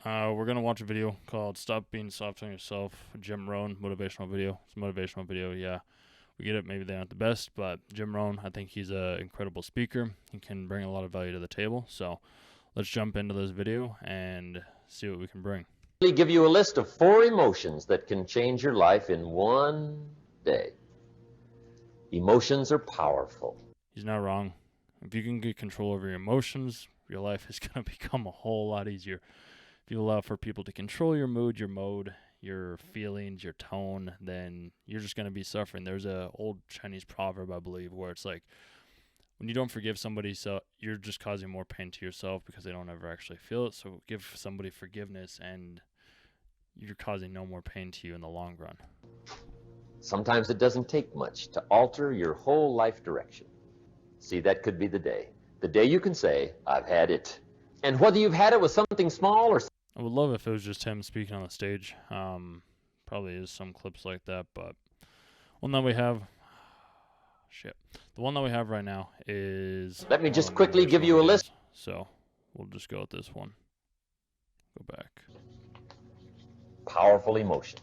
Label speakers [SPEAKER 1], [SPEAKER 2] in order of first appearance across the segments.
[SPEAKER 1] We're gonna watch a video called "Stop Being Soft on Yourself." Jim Rohn motivational video. It's a motivational video. Yeah, we get it. Maybe they're not the best, but Jim Rohn, I think he's an incredible speaker. He can bring a lot of value to the table. So let's jump into this video and see what we can bring.
[SPEAKER 2] Give you a list of 4 emotions that can change your life in one day. Emotions are powerful.
[SPEAKER 1] He's not wrong. If you can get control over your emotions, your life is gonna become a whole lot easier. If you allow for people to control your mood, your mode, your feelings, your tone, then you're just going to be suffering. There's a old Chinese proverb, I believe, where it's like, when you don't forgive somebody, so you're just causing more pain to yourself because they don't ever actually feel it. So give somebody forgiveness and you're causing no more pain to you in the long run.
[SPEAKER 2] Sometimes it doesn't take much to alter your whole life direction. See, that could be the day. The day you can say, I've had it. And whether you've had it with something small or
[SPEAKER 1] I would love if it was just him speaking on the stage. Probably is some clips like that, but one that we have, the one that we have right now is.
[SPEAKER 2] Let me just quickly give you a list.
[SPEAKER 1] So we'll just go with this one. Go back.
[SPEAKER 2] Powerful emotion.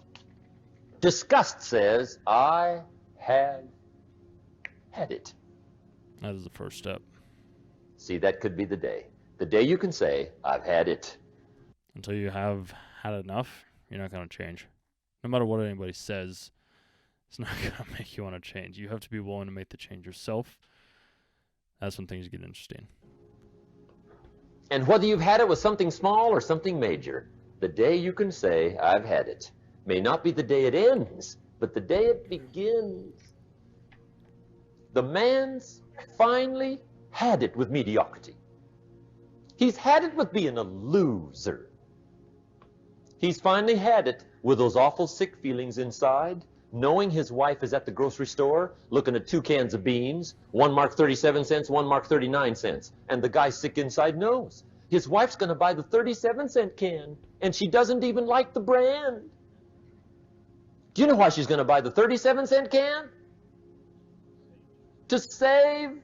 [SPEAKER 2] Disgust says, I have had it.
[SPEAKER 1] That is the first step.
[SPEAKER 2] See, that could be the day. The day you can say, I've had it.
[SPEAKER 1] Until you have had enough, you're not going to change. No matter what anybody says, it's not going to make you want to change. You have to be willing to make the change yourself. That's when things get interesting.
[SPEAKER 2] And whether you've had it with something small or something major, the day you can say, I've had it, may not be the day it ends, but the day it begins. The man's finally had it with mediocrity. He's had it with being a loser. He's finally had it with those awful sick feelings inside, knowing his wife is at the grocery store looking at 2 cans of beans, one marked 37 cents, one marked 39 cents. And the guy sick inside knows his wife's going to buy the 37-cent can, and she doesn't even like the brand. Do you know why she's going to buy the 37-cent can? To save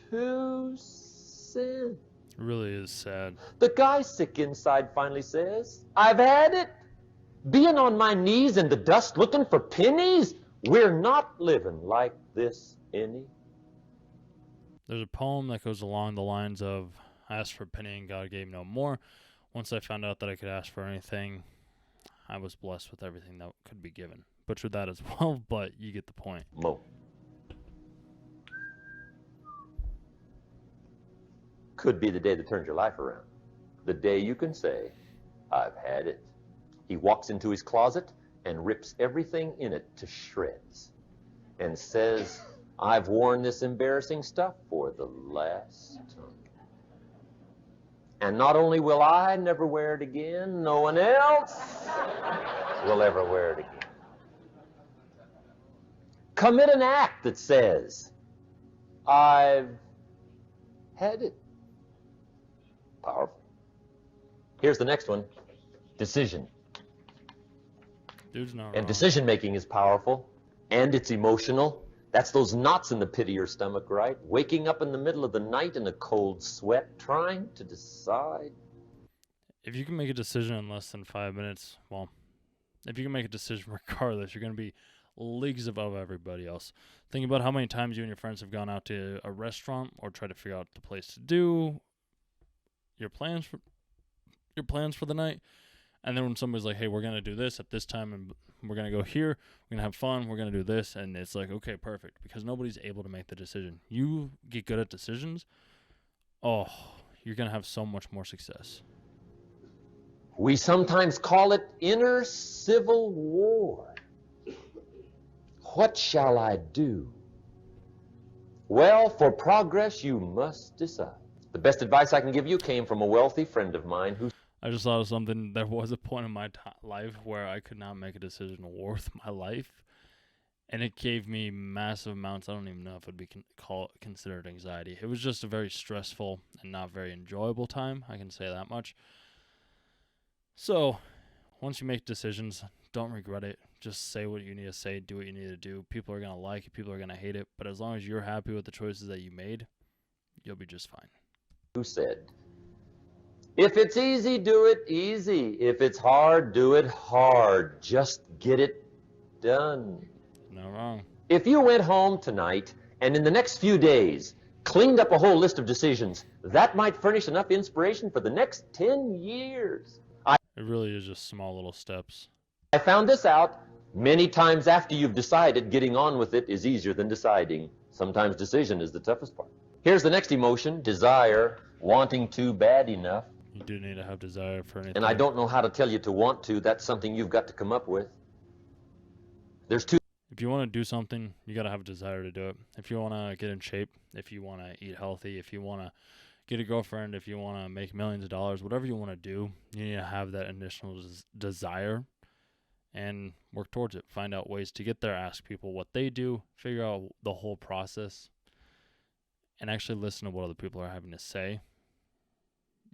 [SPEAKER 2] 2 cents.
[SPEAKER 1] It really is sad.
[SPEAKER 2] The guy sick inside finally says, I've had it. Being on my knees in the dust looking for pennies? We're not living like this any.
[SPEAKER 1] There's a poem that goes along the lines of, I asked for a penny and God gave no more. Once I found out that I could ask for anything, I was blessed with everything that could be given. Butchered that as well, but you get the point.
[SPEAKER 2] Mo. Could be the day that turns your life around. The day you can say, I've had it. He walks into his closet and rips everything in it to shreds and says, I've worn this embarrassing stuff for the last time. And not only will I never wear it again, no one else will ever wear it again. Commit an act that says, I've had it. Powerful. Here's the next one. Decision.
[SPEAKER 1] Dude's not wrong.
[SPEAKER 2] And decision making is powerful, and it's emotional. That's those knots in the pit of your stomach, right? Waking up in the middle of the night in a cold sweat, trying to decide.
[SPEAKER 1] If you can make a decision in less than 5 minutes, well, if you can make a decision regardless, you're going to be leagues above everybody else. Think about how many times you and your friends have gone out to a restaurant or tried to figure out the place to do, your plans for the night, and then when somebody's like, hey, we're going to do this at this time, and we're going to go here, we're going to have fun, we're going to do this, and it's like, okay, perfect, because nobody's able to make the decision. You get good at decisions, you're going to have so much more success.
[SPEAKER 2] We sometimes call it inner civil war. What shall I do? Well, for progress, you must decide. The best advice I can give you came from a wealthy friend of mine who...
[SPEAKER 1] I just thought of something. There was a point in my life where I could not make a decision worth my life, and it gave me massive amounts. I don't even know if it would be considered anxiety. It was just a very stressful and not very enjoyable time. I can say that much. So, once you make decisions, don't regret it. Just say what you need to say, do what you need to do. People are going to like it, people are going to hate it, but as long as you're happy with the choices that you made, you'll be just fine.
[SPEAKER 2] Who said, If it's easy, do it easy. If it's hard, do it hard. Just get it done.
[SPEAKER 1] No wrong.
[SPEAKER 2] If you went home tonight and in the next few days cleaned up a whole list of decisions, that might furnish enough inspiration for the next 10 years.
[SPEAKER 1] It really is just small little steps.
[SPEAKER 2] I found this out many times after you've decided. Getting on with it is easier than deciding. Sometimes decision is the toughest part. Here's the next emotion, desire, wanting to bad enough.
[SPEAKER 1] You do need to have desire for anything.
[SPEAKER 2] And I don't know how to tell you to want to. That's something you've got to come up with. There's two.
[SPEAKER 1] If you want to do something, you got to have a desire to do it. If you want to get in shape, if you want to eat healthy, if you want to get a girlfriend, if you want to make millions of dollars, whatever you want to do, you need to have that initial desire and work towards it. Find out ways to get there, ask people what they do, figure out the whole process, and actually listen to what other people are having to say.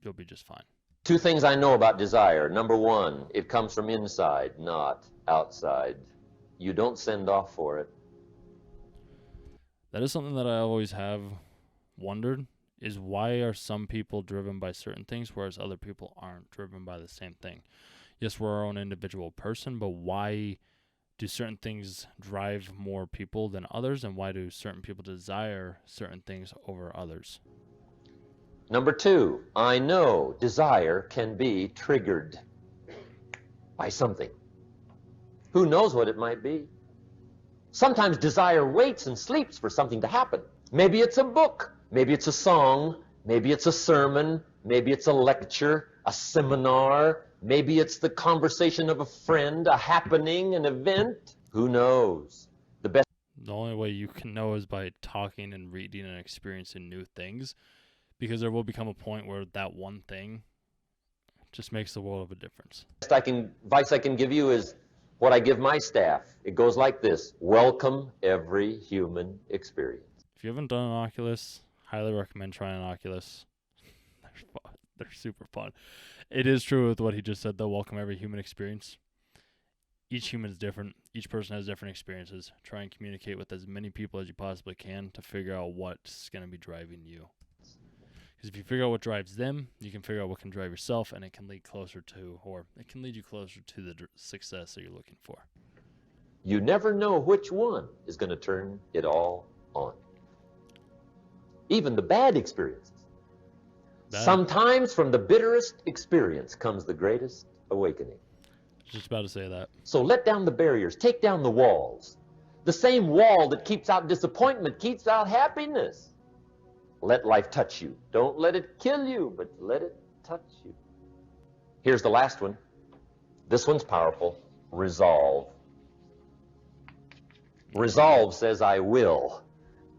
[SPEAKER 1] You'll be just fine.
[SPEAKER 2] Two things I know about desire. Number one, it comes from inside, not outside. You don't send off for it.
[SPEAKER 1] That is something that I always have wondered, is why are some people driven by certain things, whereas other people aren't driven by the same thing? Yes, we're our own individual person, but why do certain things drive more people than others, and why do certain people desire certain things over others?
[SPEAKER 2] Number two, I know desire can be triggered by something. Who knows what it might be? Sometimes desire waits and sleeps for something to happen. Maybe it's a book, maybe it's a song, maybe it's a sermon, maybe it's a lecture, a seminar, maybe it's the conversation of a friend, a happening, an event. Who knows? The
[SPEAKER 1] only way you can know is by talking and reading and experiencing new things, because there will become a point where that one thing just makes the world of a difference.
[SPEAKER 2] best advice I can give you is what I give my staff. It goes like this: welcome every human experience.
[SPEAKER 1] If you haven't done an Oculus, highly recommend trying an Oculus. They're fun. They're super fun. It is true with what he just said, though. Welcome every human experience. Each human is different. Each person has different experiences. Try and communicate with as many people as you possibly can to figure out what's going to be driving you. Because if you figure out what drives them, you can figure out what can drive yourself, and it can lead closer to, or it can lead you closer to the success that you're looking for.
[SPEAKER 2] You never know which one is going to turn it all on. Even the bad experiences. Sometimes from the bitterest experience comes the greatest awakening.
[SPEAKER 1] Just about to say that.
[SPEAKER 2] So let down the barriers, take down the walls. The same wall that keeps out disappointment keeps out happiness. Let life touch you. Don't let it kill you, but let it touch you. Here's the last one. This one's powerful. Resolve. Resolve says, I will.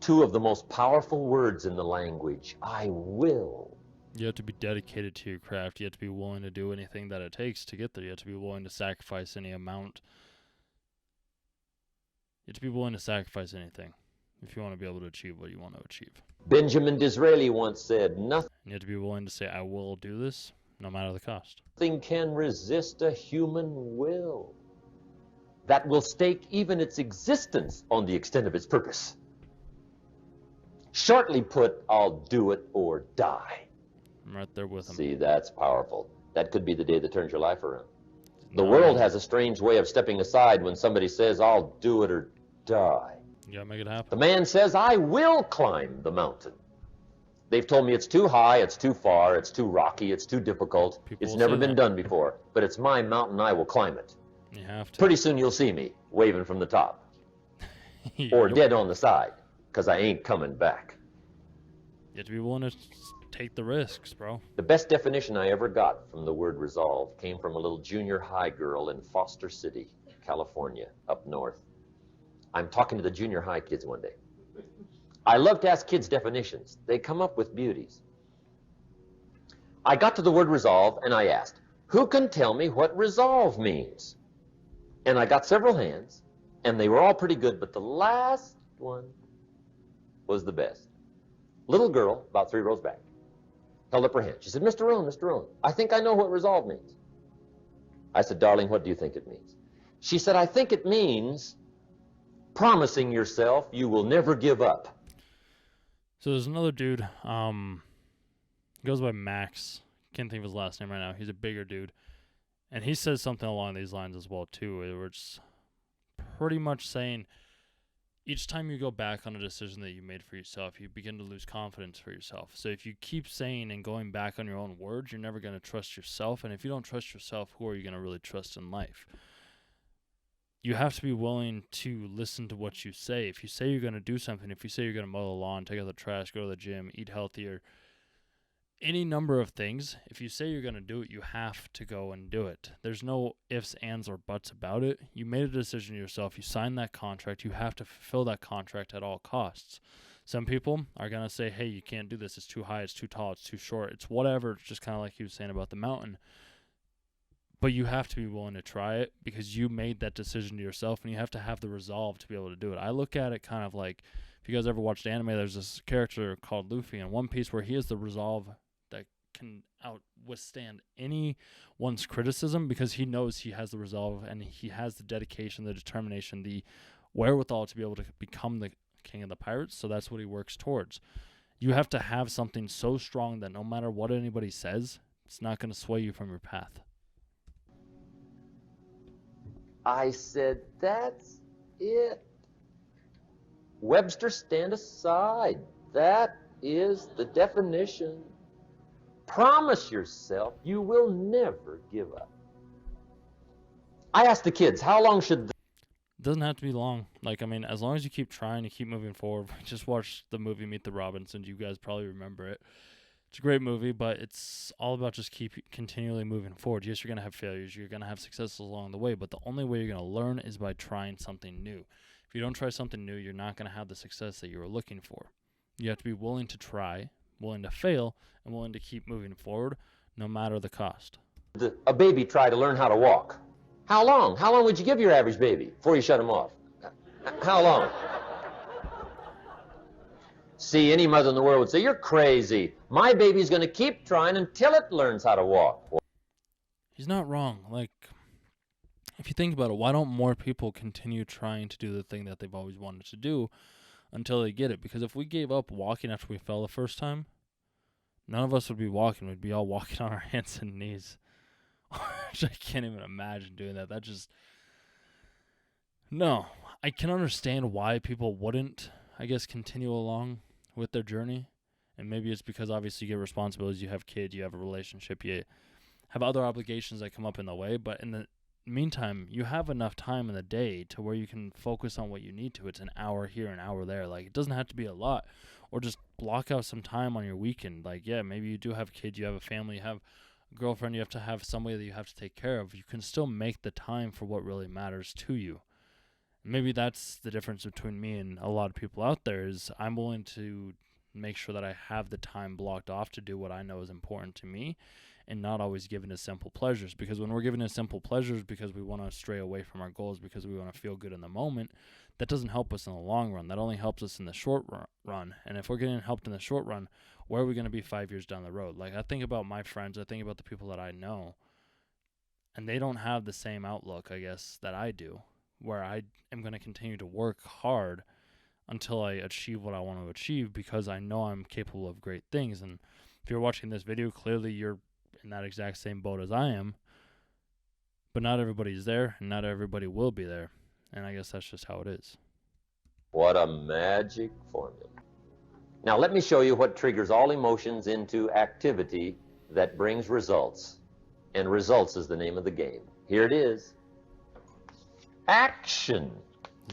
[SPEAKER 2] Two of the most powerful words in the language. I will.
[SPEAKER 1] You have to be dedicated to your craft. You have to be willing to do anything that it takes to get there. You have to be willing to sacrifice any amount. You have to be willing to sacrifice anything if you want to be able to achieve what you want to achieve.
[SPEAKER 2] Benjamin Disraeli once said, nothing
[SPEAKER 1] You have to be willing to say, I will do this, no matter the cost.
[SPEAKER 2] can resist a human will that will stake even its existence on the extent of its purpose. Shortly put, I'll do it or die.
[SPEAKER 1] I'm right there with him.
[SPEAKER 2] See, that's powerful. That could be the day that turns your life around. The world has a strange way of stepping aside when somebody says, I'll do it or die.
[SPEAKER 1] You gotta make it happen.
[SPEAKER 2] The man says, I will climb the mountain. They've told me it's too high, it's too far, it's too rocky, it's too difficult. It's never been done before, but it's my mountain, I will climb it.
[SPEAKER 1] You have to.
[SPEAKER 2] Pretty soon you'll see me waving from the top or dead on the side, because I ain't coming back.
[SPEAKER 1] You have to be willing to take the risks, bro.
[SPEAKER 2] The best definition I ever got from the word resolve came from a little junior high girl in Foster City, California, up north. I'm talking to the junior high kids one day. I love to ask kids definitions. They come up with beauties. I got to the word resolve and I asked, who can tell me what resolve means? And I got several hands, and they were all pretty good, but the last one was the best. Little girl, about 3 rows back, held up her hand. She said, Mr. Rohn, I think I know what resolve means. I said, darling, what do you think it means? She said, I think it means promising yourself you will never give up.
[SPEAKER 1] So there's another dude, he goes by Max, can't think of his last name right now. He's a bigger dude. And he says something along these lines as well, too. Where it's pretty much saying each time you go back on a decision that you made for yourself, you begin to lose confidence for yourself. So if you keep saying and going back on your own words, you're never going to trust yourself. And if you don't trust yourself, who are you going to really trust in life? You have to be willing to listen to what you say. If you say you're going to do something, if you say you're going to mow the lawn, take out the trash, go to the gym, eat healthier, any number of things, if you say you're going to do it, you have to go and do it. There's no ifs, ands, or buts about it. You made a decision yourself. You signed that contract. You have to fulfill that contract at all costs. Some people are going to say, hey, you can't do this. It's too high. It's too tall. It's too short. It's whatever. It's just kind of like he was saying about the mountain. But you have to be willing to try it because you made that decision to yourself, and you have to have the resolve to be able to do it. I look at it kind of like, if you guys ever watched anime, there's this character called Luffy in One Piece where he has the resolve that can withstand anyone's criticism because he knows he has the resolve and he has the dedication, the determination, the wherewithal to be able to become the king of the pirates. So that's what he works towards. You have to have something so strong that no matter what anybody says, it's not going to sway you from your path.
[SPEAKER 2] I said, that's it. Webster, stand aside. That is the definition. Promise yourself you will never give up. I asked the kids, how long should
[SPEAKER 1] It doesn't have to be long. As long as you keep trying to keep moving forward. Just watch the movie Meet the Robinsons. You guys probably remember it. It's a great movie, but it's all about just keep continually moving forward. Yes, you're going to have failures. You're going to have successes along the way, but the only way you're going to learn is by trying something new. If you don't try something new, you're not going to have the success that you were looking for. You have to be willing to try, willing to fail, and willing to keep moving forward no matter the cost.
[SPEAKER 2] a baby try to learn how to walk? How long? How long would you give your average baby before you shut him off? How long? See, any mother in the world would say, you're crazy. My baby's going to keep trying until it learns how to walk.
[SPEAKER 1] He's not wrong. If you think about it, why don't more people continue trying to do the thing that they've always wanted to do until they get it? Because if we gave up walking after we fell the first time, none of us would be walking. We'd be all walking on our hands and knees. Which I can't even imagine doing that. No. I can understand why people wouldn't, continue along with their journey. And maybe it's because obviously you get responsibilities, you have kids, you have a relationship, you have other obligations that come up in the way. But in the meantime, you have enough time in the day to where you can focus on what you need to. It's an hour here, an hour there. It doesn't have to be a lot. Or just block out some time on your weekend. Maybe you do have kids, you have a family, you have a girlfriend, you have to have somebody that you have to take care of. You can still make the time for what really matters to you. Maybe that's the difference between me and a lot of people out there is I'm willing to make sure that I have the time blocked off to do what I know is important to me and not always given to simple pleasures. Because when we're given to simple pleasures because we want to stray away from our goals, because we want to feel good in the moment, that doesn't help us in the long run. That only helps us in the short run. And if we're getting helped in the short run, where are we going to be 5 years down the road? I think about my friends, I think about the people that I know, and they don't have the same outlook, that I do, where I am going to continue to work hard until I achieve what I want to achieve because I know I'm capable of great things. And if you're watching this video, clearly you're in that exact same boat as I am, but not everybody's there and not everybody will be there. And I guess that's just how it is.
[SPEAKER 2] What a magic formula. Now let me show you what triggers all emotions into activity that brings results. And results is the name of the game. Here it is. Action.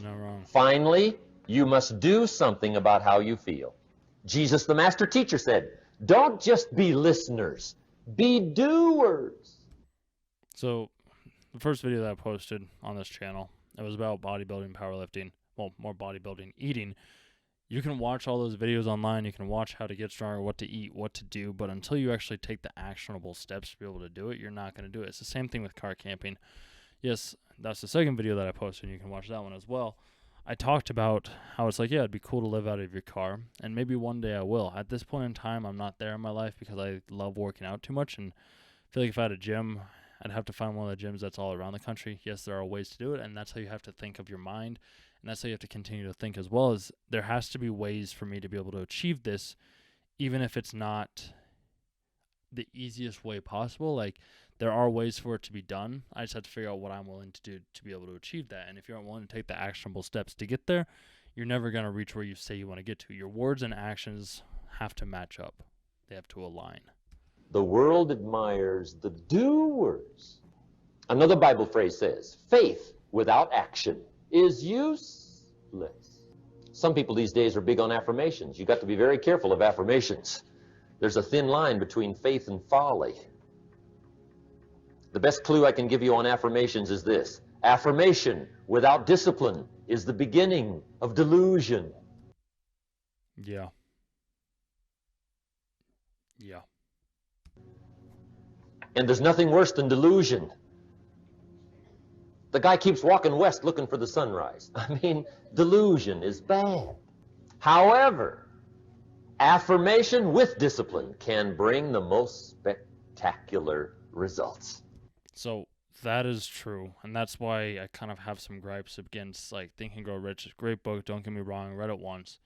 [SPEAKER 1] You're not wrong.
[SPEAKER 2] Finally, you must do something about how you feel. Jesus, the master teacher, said, don't just be listeners, be doers.
[SPEAKER 1] So the first video that I posted on this channel, it was about bodybuilding, powerlifting, well, more bodybuilding, eating. You can watch all those videos online. You can watch how to get stronger, what to eat, what to do. But until you actually take the actionable steps to be able to do it, you're not going to do it. It's the same thing with car camping. Yes, that's the second video that I posted, and you can watch that one as well. I talked about how it's it'd be cool to live out of your car, and maybe one day I will. At this point in time, I'm not there in my life because I love working out too much, and I feel like if I had a gym, I'd have to find one of the gyms that's all around the country. Yes, there are ways to do it, and that's how you have to think of your mind, and that's how you have to continue to think as well. As there has to be ways for me to be able to achieve this, even if it's not the easiest way possible. Like, there are ways for it to be done. I just have to figure out what I'm willing to do to be able to achieve that. And if you aren't willing to take the actionable steps to get there, you're never going to reach where you say you want to get to. Your words and actions have to match up. They have to align.
[SPEAKER 2] The world admires the doers. Another Bible phrase says, faith without action is useless. Some people these days are big on affirmations. You've got to be very careful of affirmations. There's a thin line between faith and folly. The best clue I can give you on affirmations is this. Affirmation without discipline is the beginning of delusion.
[SPEAKER 1] Yeah. Yeah.
[SPEAKER 2] And there's nothing worse than delusion. The guy keeps walking west looking for the sunrise. I mean, delusion is bad. However, affirmation with discipline can bring the most spectacular results.
[SPEAKER 1] So that is true, and that's why I kind of have some gripes against like Think and Grow Rich. It's a great book, don't get me wrong. Read it once,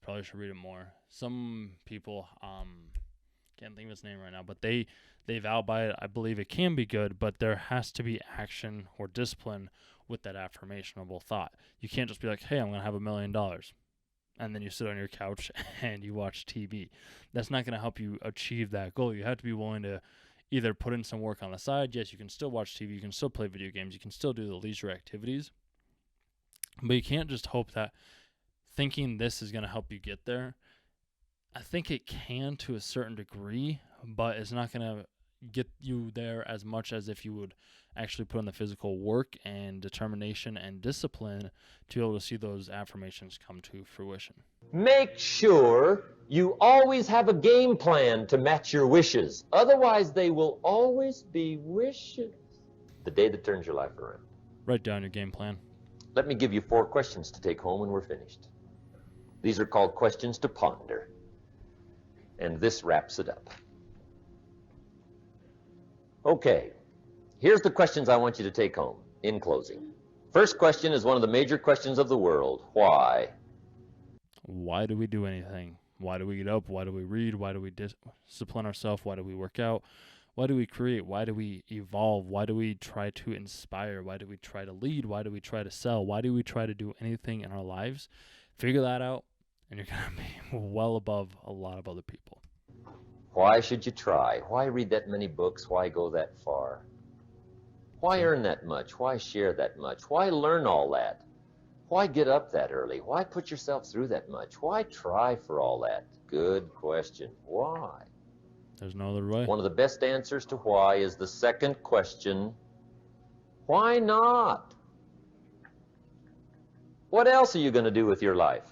[SPEAKER 1] probably should read it more. Some people, can't think of his name right now, but they vow by it. I believe it can be good, but there has to be action or discipline with that affirmationable thought. You can't just be like, hey, I'm gonna have $1 million, and then you sit on your couch and you watch TV. That's not gonna help you achieve that goal. You have to be willing to either put in some work on the side. Yes, you can still watch TV, you can still play video games, you can still do the leisure activities, but you can't just hope that thinking this is going to help you get there. I think it can to a certain degree, but it's not going to get you there as much as if you would actually put in the physical work and determination and discipline to be able to see those affirmations come to fruition.
[SPEAKER 2] Make sure you always have a game plan to match your wishes. Otherwise, they will always be wishes. The day that turns your life around.
[SPEAKER 1] Write down your game plan.
[SPEAKER 2] Let me give you 4 questions to take home when we're finished. These are called questions to ponder. And this wraps it up. Okay, here's the questions I want you to take home in closing. First question is one of the major questions of the world. Why?
[SPEAKER 1] Why do we do anything? Why do we get up? Why do we read? Why do we discipline ourselves? Why do we work out? Why do we create? Why do we evolve? Why do we try to inspire? Why do we try to lead? Why do we try to sell? Why do we try to do anything in our lives? Figure that out, and you're going to be well above a lot of other people.
[SPEAKER 2] Why should you try? Why read that many books? Why go that far? Why earn that much? Why share that much? Why learn all that? Why get up that early? Why put yourself through that much? Why try for all that? Good question. Why?
[SPEAKER 1] There's no other way.
[SPEAKER 2] One of the best answers to why is the second question. Why not? What else are you going to do with your life?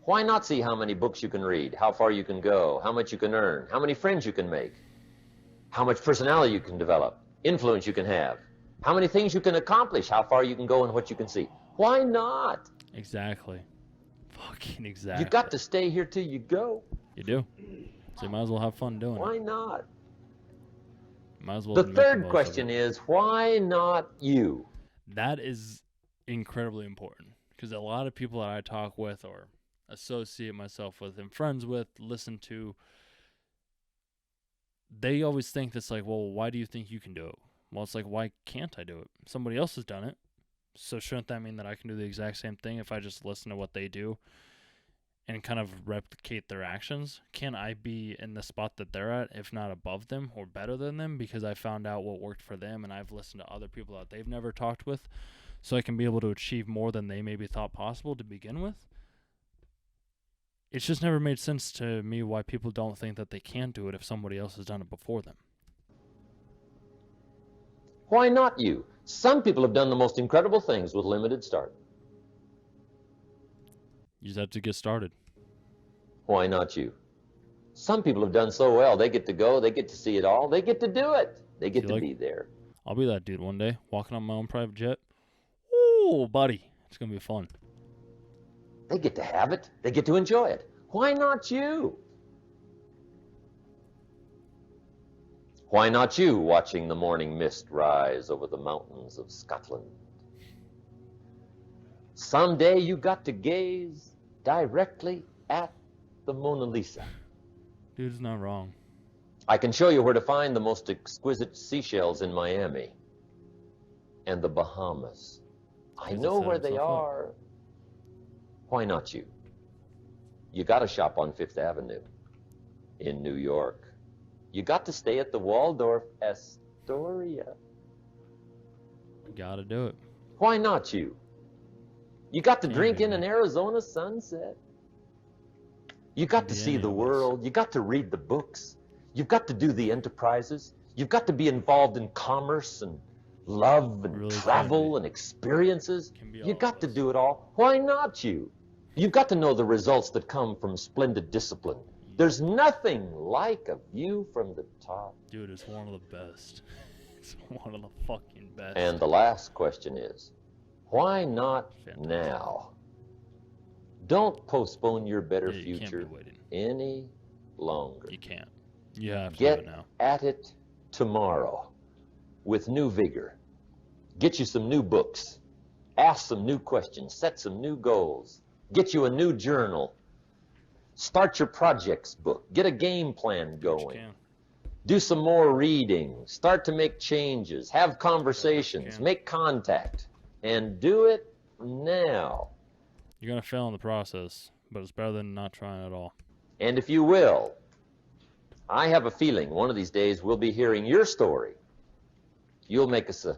[SPEAKER 2] Why not see how many books you can read, how far you can go, how much you can earn, how many friends you can make, how much personality you can develop, influence you can have, how many things you can accomplish, how far you can go and what you can see? Why not?
[SPEAKER 1] Exactly. Fucking exactly.
[SPEAKER 2] You got to stay here till you go.
[SPEAKER 1] You do. So you might as well have fun doing
[SPEAKER 2] Why
[SPEAKER 1] it.
[SPEAKER 2] not?
[SPEAKER 1] Might as well.
[SPEAKER 2] The third question is, why not you?
[SPEAKER 1] That is incredibly important because a lot of people that I talk with or associate myself with and friends with, listen to, they always think that's like, well, why do you think you can do it? Well, it's like, why can't I do it? Somebody else has done it. So shouldn't that mean that I can do the exact same thing if I just listen to what they do and kind of replicate their actions? Can I be in the spot that they're at, if not above them or better than them, because I found out what worked for them and I've listened to other people that they've never talked with, so I can be able to achieve more than they maybe thought possible to begin with? It's just never made sense to me why people don't think that they can do it if somebody else has done it before them.
[SPEAKER 2] Why not you? Some people have done the most incredible things with limited start.
[SPEAKER 1] You just have to get started.
[SPEAKER 2] Why not you? Some people have done so well, they get to go, they get to see it all, they get to do it. They get to be there.
[SPEAKER 1] I'll be that dude one day, walking on my own private jet. Ooh, buddy, it's going to be fun.
[SPEAKER 2] They get to have it. They get to enjoy it. Why not you? Why not you watching the morning mist rise over the mountains of Scotland? Someday you got to gaze directly at the Mona Lisa.
[SPEAKER 1] Dude's not wrong.
[SPEAKER 2] I can show you where to find the most exquisite seashells in Miami and the Bahamas. I
[SPEAKER 1] He's
[SPEAKER 2] know
[SPEAKER 1] set
[SPEAKER 2] where they
[SPEAKER 1] himself up.
[SPEAKER 2] are. Why not you? You got to shop on Fifth Avenue in New York. You got to stay at the Waldorf Astoria.
[SPEAKER 1] Gotta do it.
[SPEAKER 2] Why not you? You got to
[SPEAKER 1] Can't
[SPEAKER 2] drink
[SPEAKER 1] be
[SPEAKER 2] in
[SPEAKER 1] me.
[SPEAKER 2] an Arizona sunset. You got
[SPEAKER 1] Can't
[SPEAKER 2] to
[SPEAKER 1] be
[SPEAKER 2] see
[SPEAKER 1] any
[SPEAKER 2] the
[SPEAKER 1] of us.
[SPEAKER 2] world. You got to read the books. You've got to do the enterprises. You've got to be involved in commerce and love and
[SPEAKER 1] Really can
[SPEAKER 2] travel
[SPEAKER 1] be.
[SPEAKER 2] and experiences.
[SPEAKER 1] Can be
[SPEAKER 2] You
[SPEAKER 1] all
[SPEAKER 2] got
[SPEAKER 1] of
[SPEAKER 2] to
[SPEAKER 1] us.
[SPEAKER 2] do it all. Why not you? You've got to know the results that come from splendid discipline. There's nothing like a view from the top.
[SPEAKER 1] Dude, it's one of the best. It's one of the fucking best.
[SPEAKER 2] And the last question is, why not
[SPEAKER 1] Fantastic.
[SPEAKER 2] now? Don't postpone your better
[SPEAKER 1] Yeah, you can't be
[SPEAKER 2] future
[SPEAKER 1] waiting.
[SPEAKER 2] any longer.
[SPEAKER 1] You can't. You have to do
[SPEAKER 2] Get
[SPEAKER 1] it now.
[SPEAKER 2] at it tomorrow with new vigor. Get you some new books. Ask some new questions. Set some new goals. Get you a new journal. Start your projects book. Get a game plan
[SPEAKER 1] Do what you
[SPEAKER 2] going.
[SPEAKER 1] can.
[SPEAKER 2] Do some more reading. Start to make changes. Have conversations.
[SPEAKER 1] can.
[SPEAKER 2] Make contact. And do it now.
[SPEAKER 1] You're gonna fail in the process, but it's better than not trying at all.
[SPEAKER 2] And if you will, I have a feeling one of these days we'll be hearing your story. You'll make us a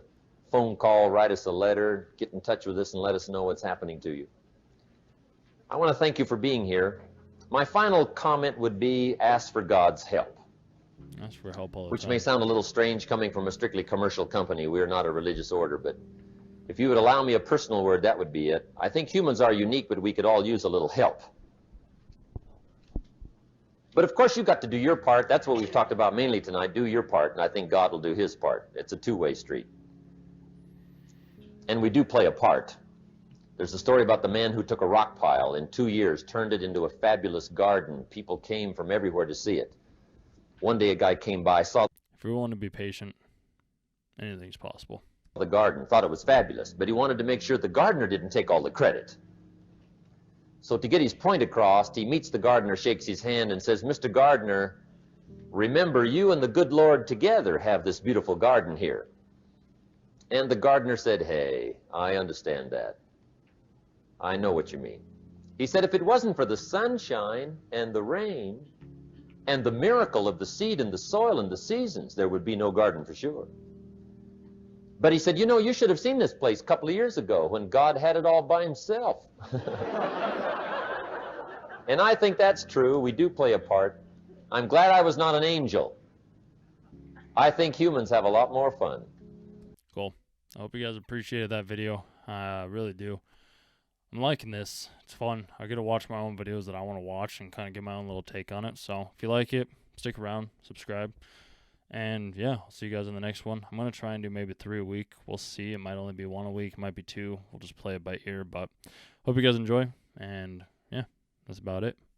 [SPEAKER 2] phone call, write us a letter, get in touch with us and let us know what's happening to you. I want to thank you for being here. My final comment would be ask for God's help,
[SPEAKER 1] That's for help all the
[SPEAKER 2] which
[SPEAKER 1] time.
[SPEAKER 2] may sound a little strange coming from a strictly commercial company. We are not a religious order, but if you would allow me a personal word, that would be it. I think humans are unique, but we could all use a little help. But of course, you've got to do your part. That's what we've talked about mainly tonight. Do your part, and I think God will do his part. It's a two-way street. And we do play a part. There's a story about the man who took a rock pile in 2 years, turned it into a fabulous garden. People came from everywhere to see it. One day a guy came by, saw
[SPEAKER 1] If we want to be patient, anything's possible.
[SPEAKER 2] the garden, thought it was fabulous, but he wanted to make sure the gardener didn't take all the credit. So to get his point across, he meets the gardener, shakes his hand, and says, "Mr. Gardener, remember, you and the good Lord together have this beautiful garden here." And the gardener said, "Hey, I understand that. I know what you mean." He said, "If it wasn't for the sunshine and the rain and the miracle of the seed and the soil and the seasons, there would be no garden for sure." But he said, "You know, you should have seen this place a couple of years ago when God had it all by himself." And I think that's true. We do play a part. I'm glad I was not an angel. I think humans have a lot more fun.
[SPEAKER 1] Cool. I hope you guys appreciated that video. I really do. I'm liking this. It's fun. I get to watch my own videos that I want to watch and kind of get my own little take on it. So if you like it, stick around, subscribe. And yeah, I'll see you guys in the next one. I'm going to try and do maybe 3 a week. We'll see. It might only be 1 a week. It might be 2. We'll just play it by ear. But hope you guys enjoy. And yeah, that's about it.